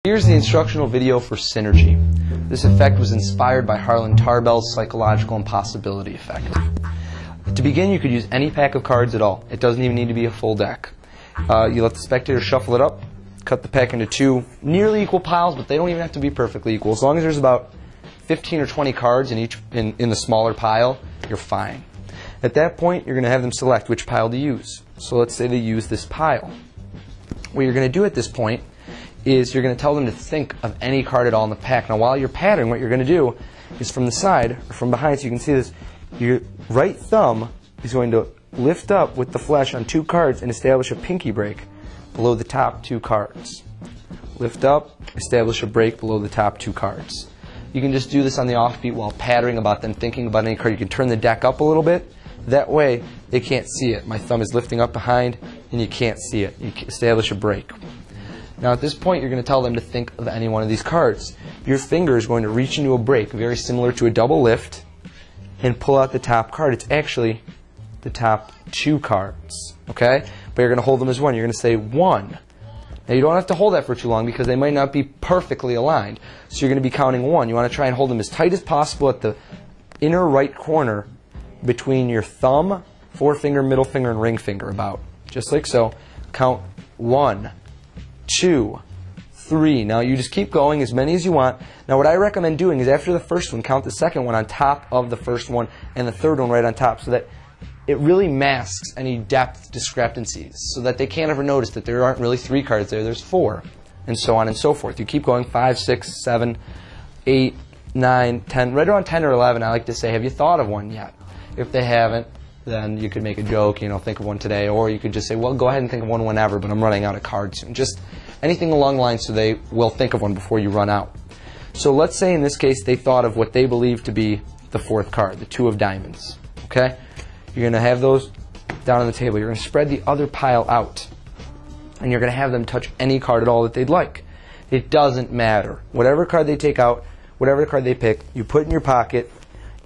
Here's the instructional video for synergy. This effect was inspired by Harlan Tarbell's psychological impossibility effect. To begin, you could use any pack of cards at all. It doesn't even need to be a full deck. You let the spectator shuffle it up, cut the pack into two nearly equal piles, but they don't even have to be perfectly equal. As long as there's about 15 or 20 cards in the smaller pile, you're fine. At that point, you're going to have them select which pile to use. So let's say they use this pile. What you're going to do at this point is you're going to tell them to think of any card at all in the pack. Now, while you're patterning, what you're going to do is from the side, or from behind, so you can see this, your right thumb is going to lift up with the flesh on two cards and establish a pinky break below the top two cards. Lift up, establish a break below the top two cards. You can just do this on the offbeat while pattering about them thinking about any card. You can turn the deck up a little bit. That way, they can't see it. My thumb is lifting up behind, and you can't see it. You can establish a break. Now, at this point, you're going to tell them to think of any one of these cards. Your finger is going to reach into a break, very similar to a double lift, and pull out the top card. It's actually the top two cards, okay? But you're going to hold them as one. You're going to say one. Now, you don't have to hold that for too long because they might not be perfectly aligned. So you're going to be counting one. You want to try and hold them as tight as possible at the inner right corner between your thumb, forefinger, middle finger, and ring finger, about. Just like so. Count 1, 2, 3. Now you just keep going, as many as you want. Now what I recommend doing is after the first one, count the second one on top of the first one and the third one right on top, so that it really masks any depth discrepancies, so that they can't ever notice that there aren't really 3 cards there, there's 4, and so on and so forth. You keep going, 5, 6, 7, 8, 9, 10. Right around 10 or 11, I like to say, have you thought of one yet? If they haven't, then you could make a joke, think of one today, or you could just say, well, go ahead and think of one whenever, but I'm running out of cards soon. Just anything along the lines so they will think of one before you run out. So let's say in this case they thought of what they believe to be the 4th card, the 2 of diamonds. Okay? You're going to have those down on the table. You're going to spread the other pile out, and you're going to have them touch any card at all that they'd like. It doesn't matter. Whatever card they take out, whatever card they pick, you put in your pocket.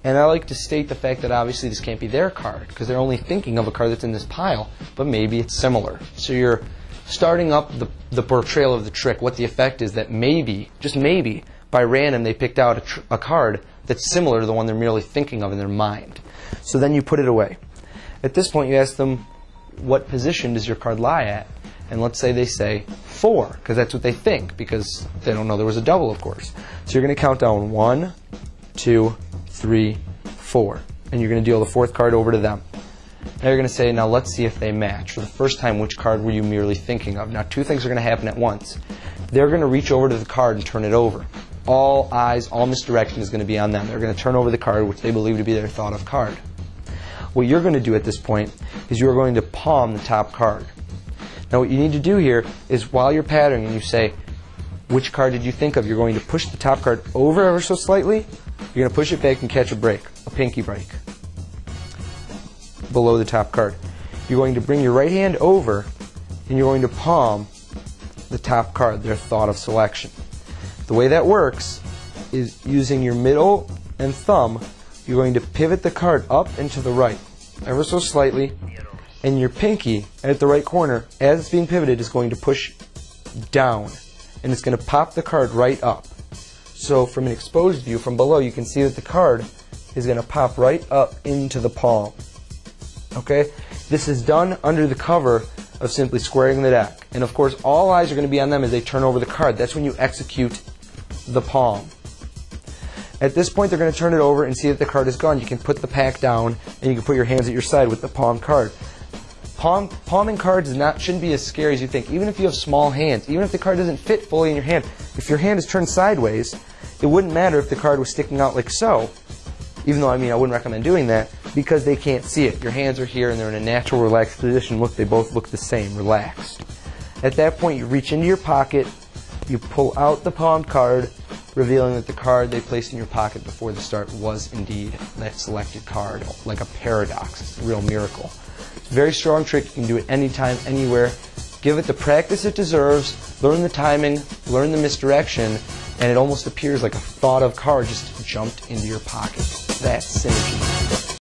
And I like to state the fact that obviously this can't be their card because they're only thinking of a card that's in this pile, but maybe it's similar. So you're starting up the portrayal of the trick. What the effect is that maybe, just maybe, by random they picked out a card that's similar to the one they're merely thinking of in their mind. So then you put it away. At this point you ask them, what position does your card lie at? And let's say they say 4, because that's what they think, because they don't know there was a double, of course. So you're going to count down 1, 2, 3, 4. And you're going to deal the 4th card over to them. Now you're going to say, now let's see if they match. For the first time, which card were you merely thinking of? Now 2 things are going to happen at once. They're going to reach over to the card and turn it over. All eyes, all misdirection is going to be on them. They're going to turn over the card which they believe to be their thought of card. What you're going to do at this point is you're going to palm the top card. Now what you need to do here is while you're patterning and you say, which card did you think of? You're going to push the top card over ever so slightly. You're going to push it back and catch a break, a pinky break, below the top card. You're going to bring your right hand over and you're going to palm the top card, their thought of selection. The way that works is using your middle and thumb, you're going to pivot the card up and to the right, ever so slightly, and your pinky at the right corner, as it's being pivoted, is going to push down, and it's going to pop the card right up. So from an exposed view from below, you can see that the card is going to pop right up into the palm. Okay? This is done under the cover of simply squaring the deck. And of course, all eyes are going to be on them as they turn over the card. That's when you execute the palm. At this point, they're going to turn it over and see that the card is gone. You can put the pack down and you can put your hands at your side with the palmed card. Palming cards shouldn't be as scary as you think. Even if you have small hands, even if the card doesn't fit fully in your hand, if your hand is turned sideways, it wouldn't matter if the card was sticking out like so, even though I wouldn't recommend doing that, because they can't see it. Your hands are here and they're in a natural relaxed position. Look, they both look the same, relaxed. At that point, you reach into your pocket, you pull out the palmed card, revealing that the card they placed in your pocket before the start was indeed that selected card, like a paradox. It's a real miracle. It's a very strong trick. You can do it anytime, anywhere. Give it the practice it deserves, learn the timing, learn the misdirection, and it almost appears like a thought of card just jumped into your pocket. That's synergy.